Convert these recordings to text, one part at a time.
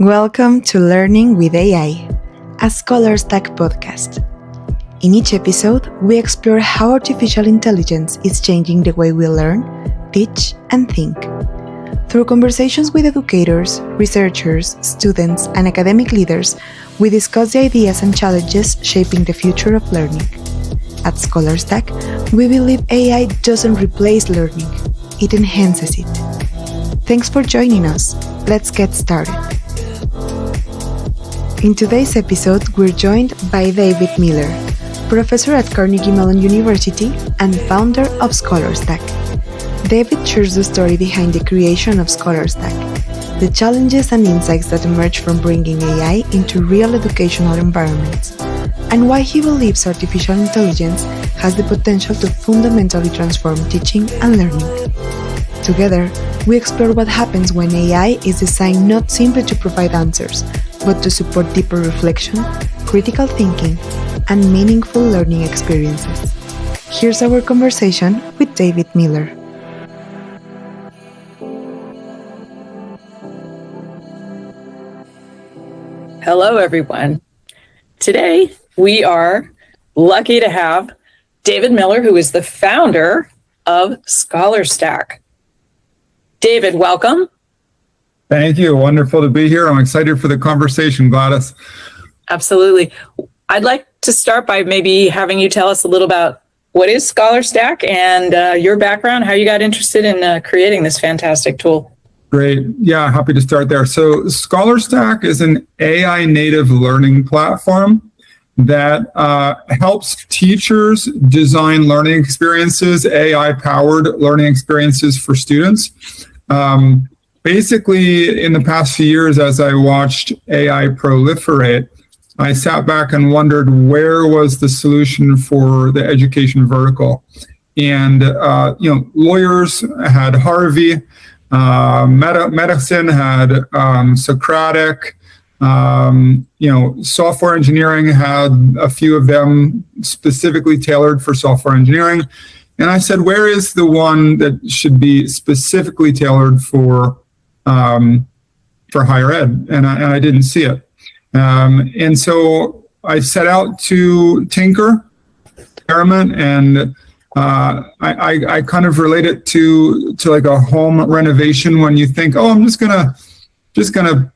Welcome to Learning with AI, a ScholarStack podcast. In each episode, we explore how artificial intelligence is changing the way we learn, teach, and think. Through conversations with educators, researchers, students, and academic leaders, we discuss the ideas and challenges shaping the future of learning. At ScholarStack, we believe AI doesn't replace learning, it enhances it. Thanks for joining us. Let's get started. In today's episode, we're joined by David Miller, professor at Carnegie Mellon University and founder of ScholarStack. David shares the story behind the creation of ScholarStack, the challenges and insights that emerge from bringing AI into real educational environments, and why he believes artificial intelligence has the potential to fundamentally transform teaching and learning. Together, we explore what happens when AI is designed not simply to provide answers, but to support deeper reflection, critical thinking, and meaningful learning experiences. Here's our conversation with David Miller. Hello, everyone. Today, we are lucky to have David Miller, who is the founder of ScholarStack. David, welcome. Thank you. Wonderful to be here. I'm excited for the conversation, Gladys. Absolutely. I'd like to start by maybe having you tell us a little about what is ScholarStack and your background, how you got interested in creating this fantastic tool. Great. Yeah, happy to start there. So ScholarStack is an AI native learning platform that helps teachers design learning experiences, AI-powered learning experiences for students. Basically, in the past few years, as I watched AI proliferate, I sat back and wondered where was the solution for the education vertical. And, lawyers had Harvey, medicine had Socratic, software engineering had a few of them specifically tailored for software engineering. And I said, where is the one that should be specifically tailored for higher ed? And I didn't see it. And so I set out to tinker, experiment, and I kind of relate it to like a home renovation when you think, oh, I'm just gonna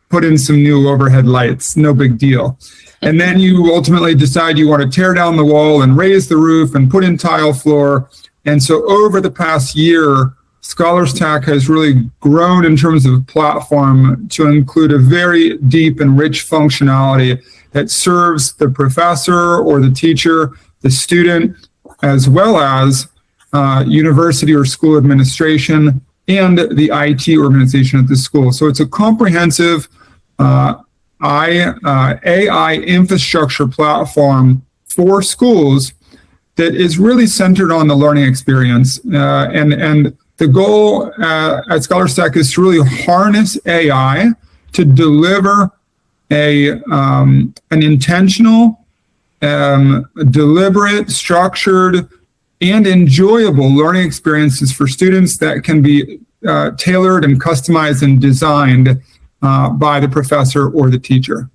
put in some new overhead lights, no big deal. And then you ultimately decide you want to tear down the wall and raise the roof and put in tile floor. And so over the past year, ScholarStack has really grown in terms of platform to include a very deep and rich functionality that serves the professor or the teacher, the student, as well as university or school administration and the IT organization at the school. So it's a comprehensive AI infrastructure platform for schools that is really centered on the learning experience. And the goal at ScholarStack is to really harness AI to deliver an intentional, deliberate, structured, and enjoyable learning experiences for students that can be tailored and customized and designed by the professor or the teacher.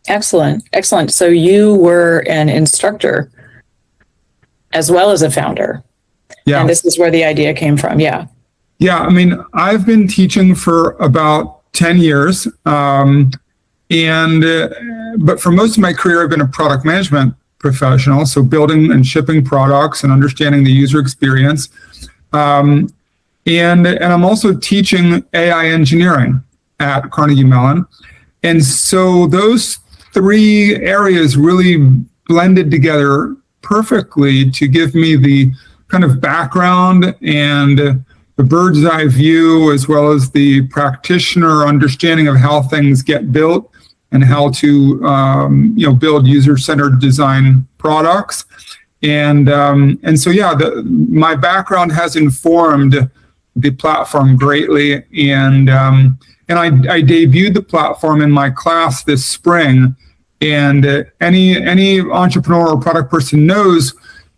Excellent. So you were an instructor as well as a founder. Yeah. And this is where the idea came from. Yeah. Yeah. I mean, I've been teaching for about 10 years. But for most of my career, I've been a product management professional. So building and shipping products and understanding the user experience. And I'm also teaching AI engineering at Carnegie Mellon. And so those three areas really blended together perfectly to give me the kind of background and the bird's eye view, as well as the practitioner understanding of how things get built and how to build user-centered design products. And so my background has informed the platform greatly. And I debuted the platform in my class this spring. And any entrepreneur or product person knows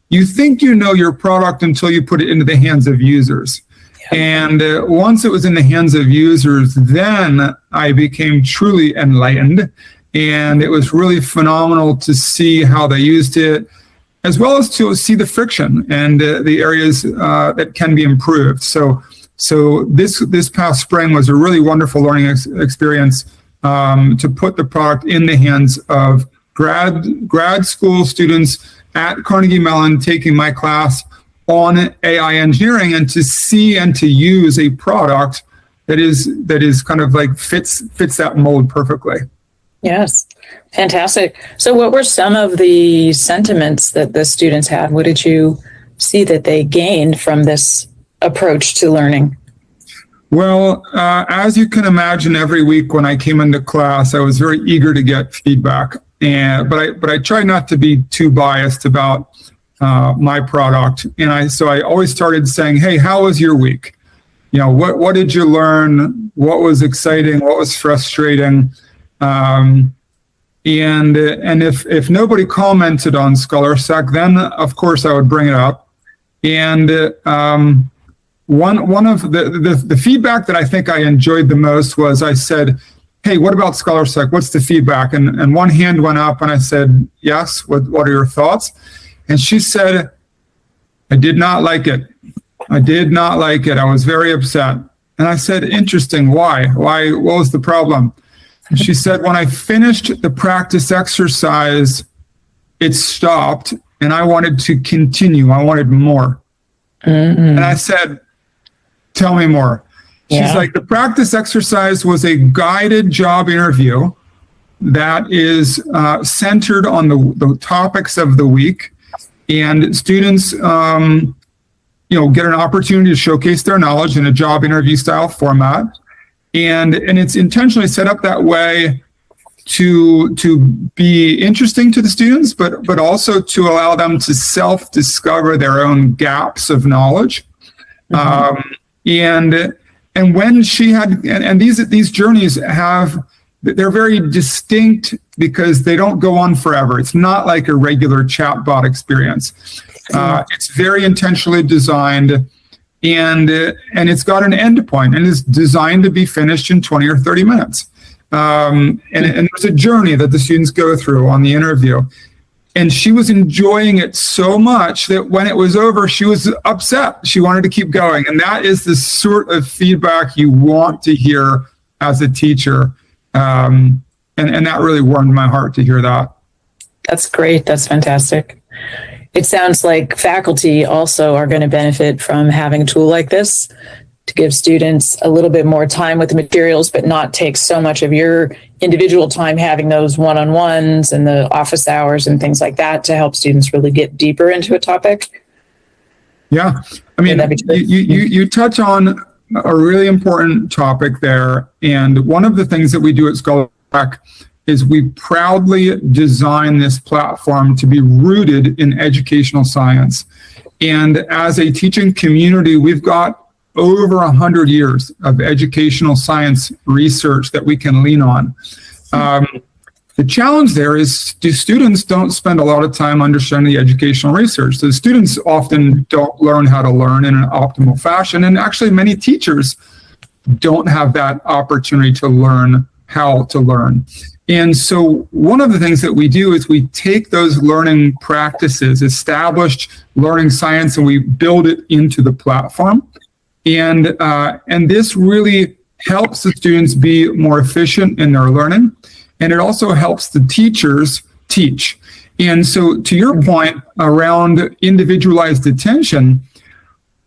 you think you know your product until you put it into the hands of users. And once it was in the hands of users, then I became truly enlightened. And it was really phenomenal to see how they used it, as well as to see the friction and the areas that can be improved. So this past spring was a really wonderful learning experience to put the product in the hands of grad school students at Carnegie Mellon taking my class on AI engineering, and to see and to use a product that is kind of like fits that mold perfectly. Yes, fantastic. So what were some of the sentiments that the students had? What did you see that they gained from this approach to learning? Well, as you can imagine, every week when I came into class, I was very eager to get feedback, but I try not to be too biased about my product, and so I always started saying, "Hey, how was your week? You know, what did you learn? What was exciting? What was frustrating?" And if nobody commented on ScholarStack, then of course I would bring it up. And one of the feedback that I think I enjoyed the most was I said, "Hey, what about ScholarStack? What's the feedback?" And one hand went up, and I said, "Yes. What are your thoughts?" And she said, "I did not like it. I did not like it. I was very upset." And I said, "Interesting. Why? What was the problem?" And she said, "When I finished the practice exercise, it stopped, and I wanted to continue. I wanted more." Mm-hmm. And I said, "Tell me more." She's like, "The practice exercise was a guided job interview that is centered on the topics of the week. And students, get an opportunity to showcase their knowledge in a job interview style format, and it's intentionally set up that way to be interesting to the students, but also to allow them to self-discover their own gaps of knowledge." Mm-hmm. And when she had, and these journeys they're very distinct because they don't go on forever. It's not like a regular chatbot experience. It's very intentionally designed, and it's got an end point, and it's designed to be finished in 20 or 30 minutes. And there's a journey that the students go through on the interview. And she was enjoying it so much that when it was over, she was upset. She wanted to keep going. And that is the sort of feedback you want to hear as a teacher. And that really warmed my heart to hear that. That's great. That's fantastic. It sounds like faculty also are going to benefit from having a tool like this to give students a little bit more time with the materials, but not take so much of your individual time having those one-on-ones and the office hours and things like that to help students really get deeper into a topic. Yeah. I mean, you touch on a really important topic there. And one of the things that we do at ScholarStack is we proudly design this platform to be rooted in educational science. And as a teaching community, we've got over 100 years of educational science research that we can lean on. The challenge there is students don't spend a lot of time understanding the educational research. The students often don't learn how to learn in an optimal fashion. And actually many teachers don't have that opportunity to learn how to learn. And so one of the things that we do is we take those learning practices, established learning science, and we build it into the platform. And this really helps the students be more efficient in their learning. And it also helps the teachers teach. And so to your point around individualized attention,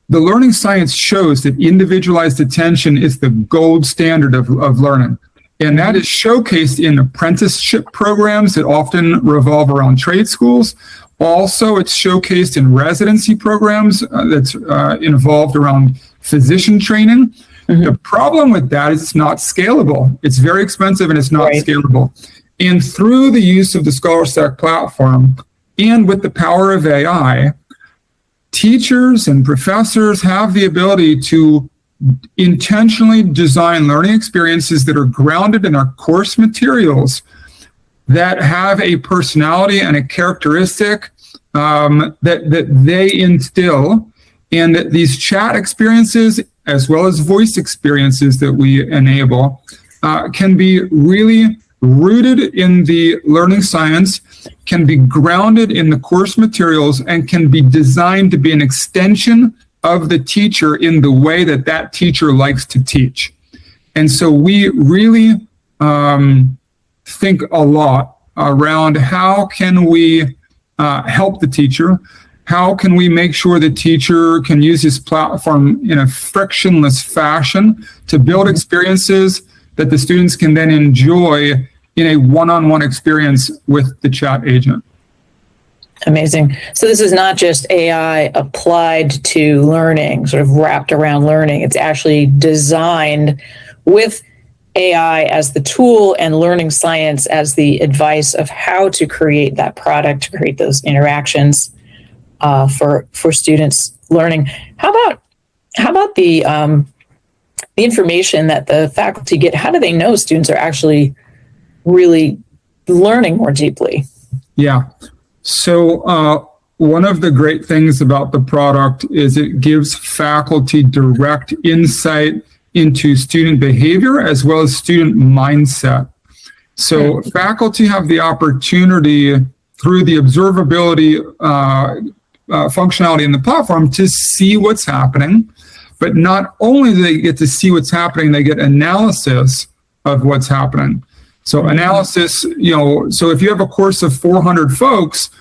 the learning science shows that individualized attention is the gold standard of learning. And that is showcased in apprenticeship programs that often revolve around trade schools. Also, it's showcased in residency programs that's involved around physician training. Mm-hmm. The problem with that is it's not scalable. It's very expensive and it's not scalable. And through the use of the ScholarStack platform and with the power of AI, teachers and professors have the ability to intentionally design learning experiences that are grounded in our course materials that have a personality and a characteristic that they instill. And these chat experiences as well as voice experiences that we enable, can be really rooted in the learning science, can be grounded in the course materials, and can be designed to be an extension of the teacher in the way that that teacher likes to teach. And so we really think a lot around how can we help the teacher. How can we make sure the teacher can use this platform in a frictionless fashion to build experiences that the students can then enjoy in a one-on-one experience with the chat agent? Amazing. So this is not just AI applied to learning, sort of wrapped around learning. It's actually designed with AI as the tool and learning science as the advice of how to create that product, to create those interactions for students learning. How about the information that the faculty get? How do they know students are actually really learning more deeply? Yeah. So one of the great things about the product is it gives faculty direct insight into student behavior as well as student mindset. So faculty have the opportunity through the observability functionality in the platform to see what's happening. But not only do they get to see what's happening, they get analysis of what's happening. So analysis, so if you have a course of 400 folks,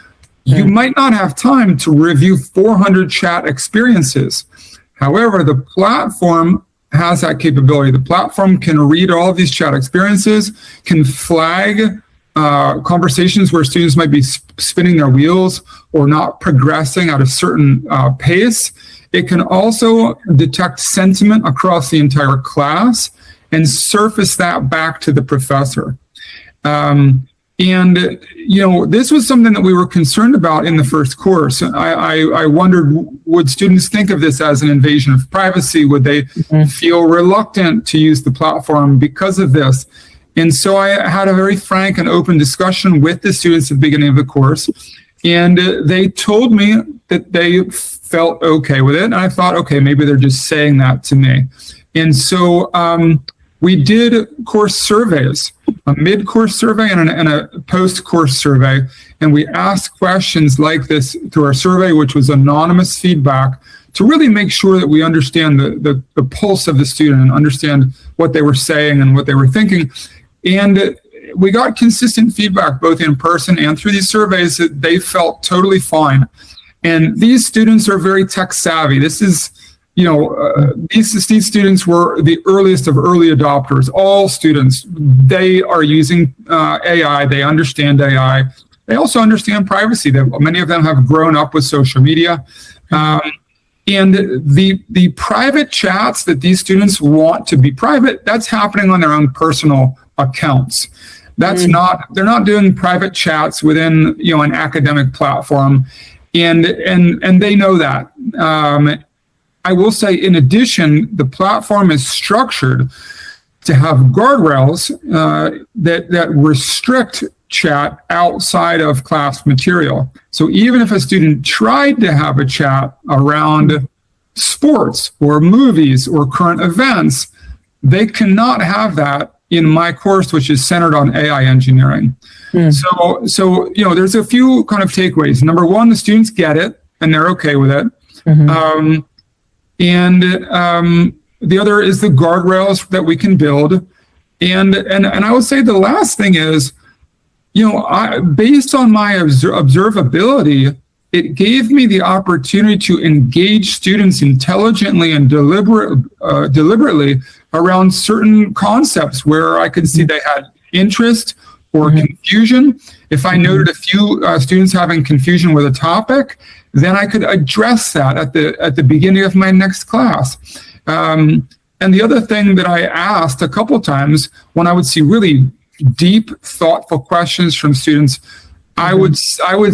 you might not have time to review 400 chat experiences. However, the platform has that capability. The platform can read all of these chat experiences, can flag conversations where students might be spinning their wheels or not progressing at a certain pace. It can also detect sentiment across the entire class and surface that back to the professor. This was something that we were concerned about in the first course. I wondered, would students think of this as an invasion of privacy? Would they feel reluctant to use the platform because of this? And so I had a very frank and open discussion with the students at the beginning of the course, and they told me that they felt okay with it. And I thought, okay, maybe they're just saying that to me. And so we did course surveys, a mid-course survey and a post-course survey. And we asked questions like this through our survey, which was anonymous feedback, to really make sure that we understand the pulse of the student and understand what they were saying and what they were thinking. And we got consistent feedback, both in person and through these surveys, that they felt totally fine. And these students are very tech savvy. This is, these students were the earliest of early adopters. All students, they are using AI. They understand AI. They also understand privacy. Many of them have grown up with social media. And the private chats that these students want to be private, that's happening on their own personal accounts. That's they're not doing private chats within, an academic platform. And they know that. I will say, in addition, the platform is structured to have guardrails that restrict chat outside of class material. So even if a student tried to have a chat around sports or movies or current events, they cannot have that in my course, which is centered on AI engineering. So there's a few kind of takeaways. Number one, the students get it and they're okay with it. The other is the guardrails that we can build. And I would say the last thing is, based on my observability, it gave me the opportunity to engage students intelligently and deliberately around certain concepts where I could see they had interest or confusion. If I noted a few students having confusion with a topic, then I could address that at the beginning of my next class. And the other thing that I asked a couple times when I would see really deep, thoughtful questions from students, I would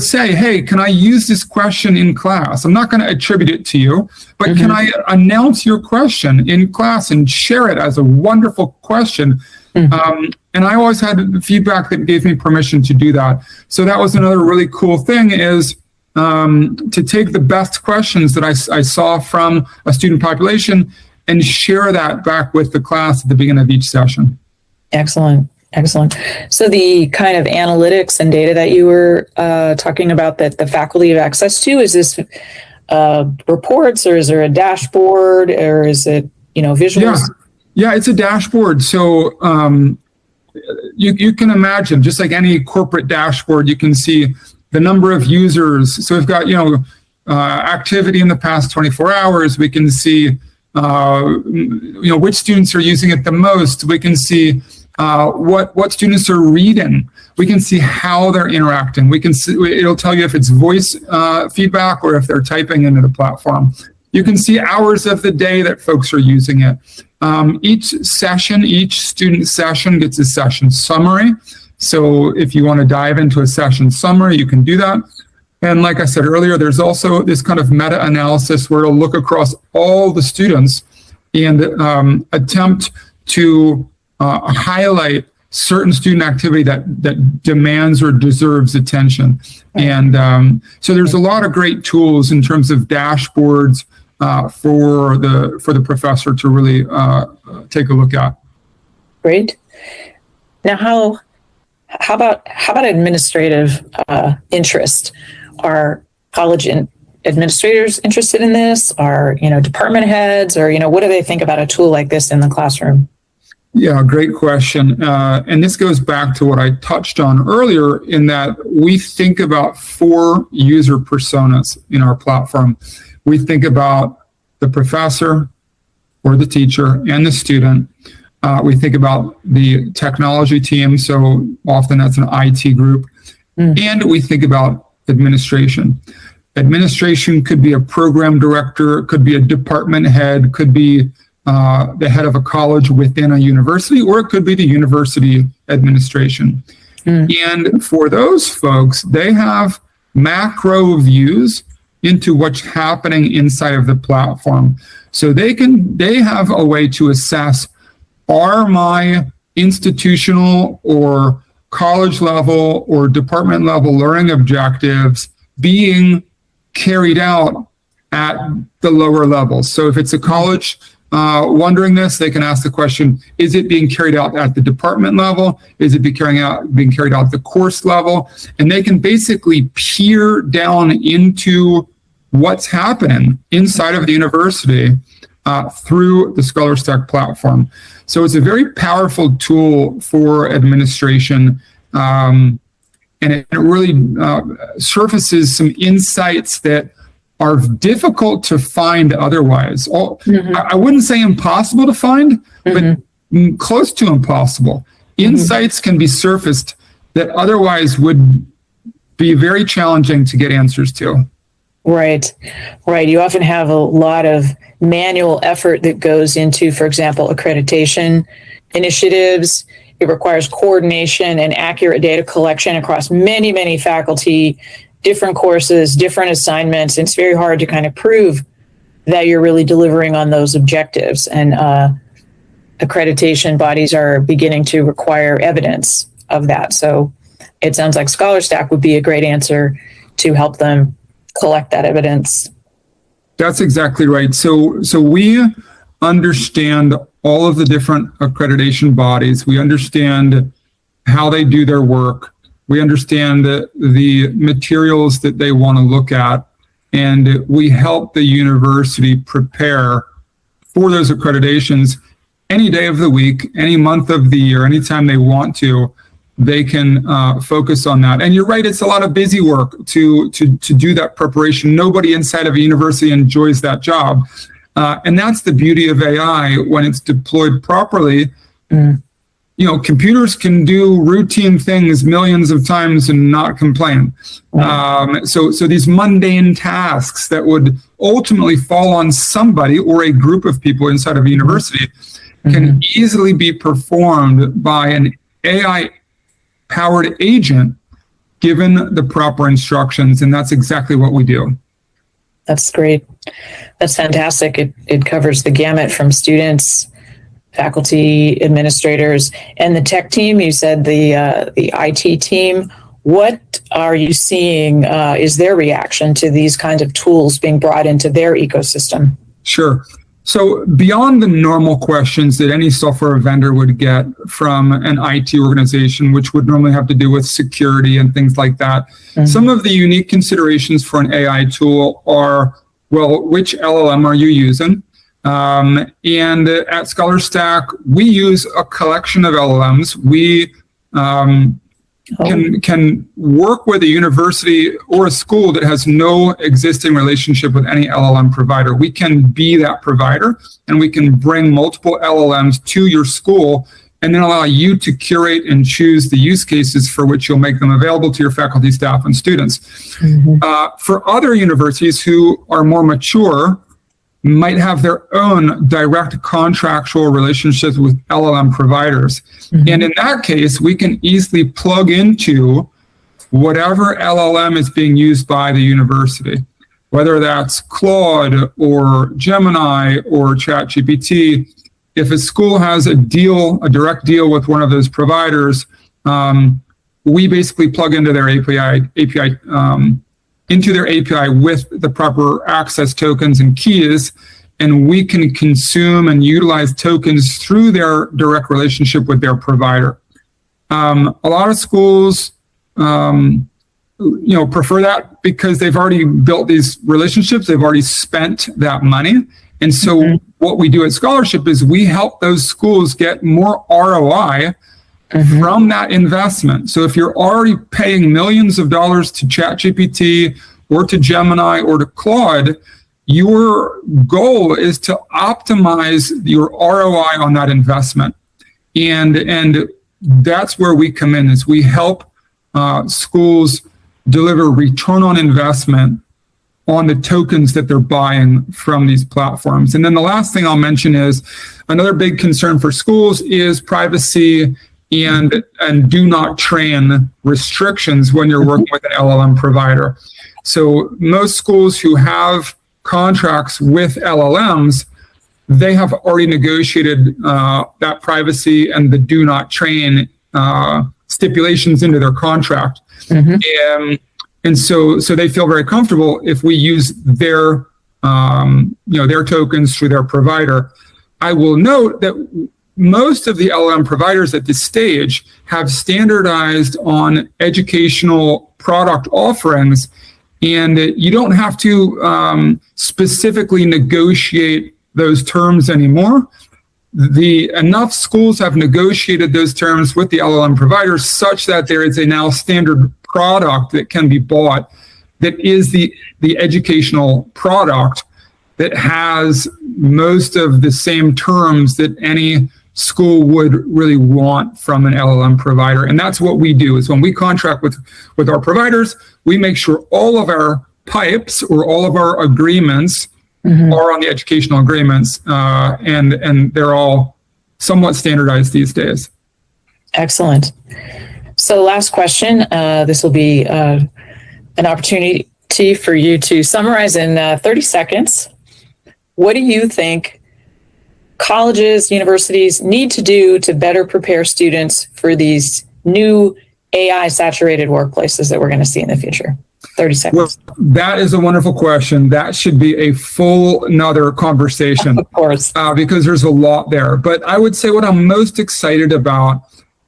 say, hey, can I use this question in class? I'm not going to attribute it to you, but can I announce your question in class and share it as a wonderful question? And I always had feedback that gave me permission to do that. So that was another really cool thing, is to take the best questions that I saw from a student population and share that back with the class at the beginning of each session. Excellent. Excellent. So the kind of analytics and data that you were talking about that the faculty have access to, is this reports, or is there a dashboard, or is it, visuals? Yeah, it's a dashboard. So you can imagine, just like any corporate dashboard, you can see the number of users. So we've got, activity in the past 24 hours. We can see, which students are using it the most. We can see what students are reading. We can see how they're interacting. We can see, it'll tell you if it's voice feedback or if they're typing into the platform. You can see hours of the day that folks are using it. Each student session gets a session summary. So if you want to dive into a session summary, you can do that. And like I said earlier, there's also this kind of meta-analysis where it'll look across all the students and attempt to highlight certain student activity that demands or deserves attention. And so there's a lot of great tools in terms of dashboards for the professor to really take a look at. Great. Now, how about administrative interest? Are college administrators interested in this? Are department heads, or what do they think about a tool like this in the classroom? Yeah, great question. And this goes back to what I touched on earlier, in that we think about 4 user personas in our platform. We think about the professor or the teacher and the student. We think about the technology team, so often that's an IT group. And we think about administration. Administration could be a program director, could be a department head, could be the head of a college within a university, or it could be the university administration. And for those folks, they have macro views into what's happening inside of the platform. So they have a way to assess, are my institutional or college level or department level learning objectives being carried out at the lower levels? So if it's a college wondering this, they can ask the question, is it being carried out at the department level? Is it being carried out at the course level? And they can basically peer down into what's happening inside of the university through the ScholarStack platform. So it's a very powerful tool for administration, and it really surfaces some insights that are difficult to find otherwise. I wouldn't say impossible to find, but close to impossible. Insights can be surfaced that otherwise would be very challenging to get answers to. Right. You often have a lot of manual effort that goes into, for example, accreditation initiatives. It requires coordination and accurate data collection across many, many faculty, different courses, different assignments. It's very hard to kind of prove that you're really delivering on those objectives. And accreditation bodies are beginning to require evidence of that. So it sounds like ScholarStack would be a great answer to help them collect that evidence. That's exactly right. So we understand all of the different accreditation bodies. We understand how they do their work. We understand the materials that they want to look at, and we help the university prepare for those accreditations any day of the week, any month of the year, anytime they want to. They can focus on that. And you're right, it's a lot of busy work to do that preparation. Nobody inside of a university enjoys that job. And that's the beauty of AI when it's deployed properly. Computers can do routine things millions of times and not complain. So these mundane tasks that would ultimately fall on somebody or a group of people inside of a university can easily be performed by an AI-powered agent given the proper instructions. And that's exactly what we do. That's great. That's fantastic. It covers the gamut from students, faculty, administrators, and the tech team. You said the IT team. What are you seeing is their reaction to these kinds of tools being brought into their ecosystem? Sure. So beyond the normal questions that any software vendor would get from an IT organization, which would normally have to do with security and things like that, some of the unique considerations for an AI tool are, well, which LLM are you using? And at ScholarStack, we use a collection of LLMs. We can work with a university or a school that has no existing relationship with any LLM provider. We can be that provider, and we can bring multiple LLMs to your school and then allow you to curate and choose the use cases for which you'll make them available to your faculty, staff, and students. For other universities who are more mature, might have their own direct contractual relationships with LLM providers. And in that case, we can easily plug into whatever LLM is being used by the university, whether that's Claude or Gemini or ChatGPT. If a school has a direct deal with one of those providers, we basically plug into their API with the proper access tokens and keys, and we can consume and utilize tokens through their direct relationship with their provider. A lot of schools, prefer that because they've already built these relationships, they've already spent that money, and so what we do at Scholarship is we help those schools get more ROI from that investment. So if you're already paying millions of dollars to ChatGPT or to Gemini or to Claude, your goal is to optimize your ROI on that investment. And that's where we come in, is we help schools deliver return on investment on the tokens that they're buying from these platforms. And then the last thing I'll mention is another big concern for schools is privacy and do not train restrictions when you're working with an LLM provider. So most schools who have contracts with LLMs, they have already negotiated that privacy and the do not train stipulations into their contract. And so they feel very comfortable if we use their tokens through their provider. I will note that most of the LLM providers at this stage have standardized on educational product offerings, and you don't have to specifically negotiate those terms anymore. Enough schools have negotiated those terms with the LLM providers such that there is a now standard product that can be bought that is the educational product that has most of the same terms that any school would really want from an LLM provider. And that's what we do, is when we contract with our providers, we make sure all of our pipes or all of our agreements are on the educational agreements, and they're all somewhat standardized these days. Excellent. So last question, this will be an opportunity for you to summarize in 30 seconds. What do you think colleges, universities need to do to better prepare students for these new AI-saturated workplaces that we're going to see in the future? 30 seconds. Well, that is a wonderful question. That should be a full another conversation. Of course. Because there's a lot there. But I would say what I'm most excited about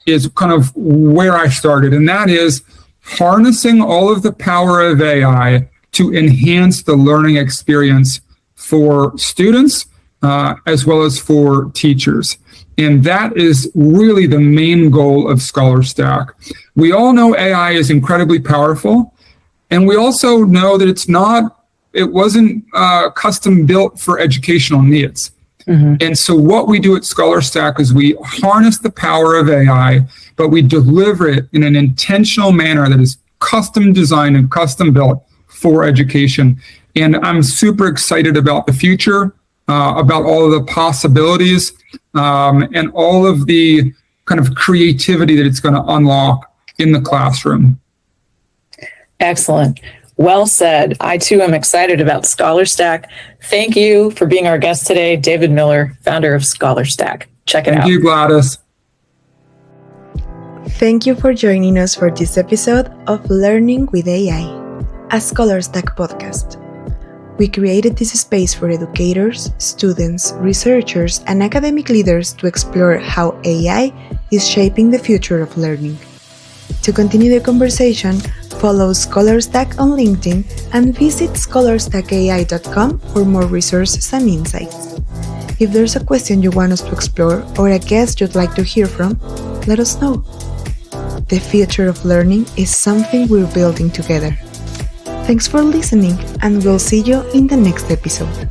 is kind of where I started, and that is harnessing all of the power of AI to enhance the learning experience for students as well as for teachers. And that is really the main goal of ScholarStack. We all know AI is incredibly powerful, and we also know that it wasn't custom built for educational needs. And so what we do at ScholarStack is we harness the power of AI, but we deliver it in an intentional manner that is custom designed and custom built for education. And I'm super excited about the future, about all of the possibilities, and all of the kind of creativity that it's going to unlock in the classroom. Excellent. Well said. I too am excited about ScholarStack. Thank you for being our guest today, David Miller, founder of ScholarStack. Check it out. Thank you, Gladys. Thank you for joining us for this episode of Learning with AI, a ScholarStack podcast. We created this space for educators, students, researchers, and academic leaders to explore how AI is shaping the future of learning. To continue the conversation, follow ScholarStack on LinkedIn and visit scholarstackai.com for more resources and insights. If there's a question you want us to explore or a guest you'd like to hear from, let us know. The future of learning is something we're building together. Thanks for listening, and we'll see you in the next episode.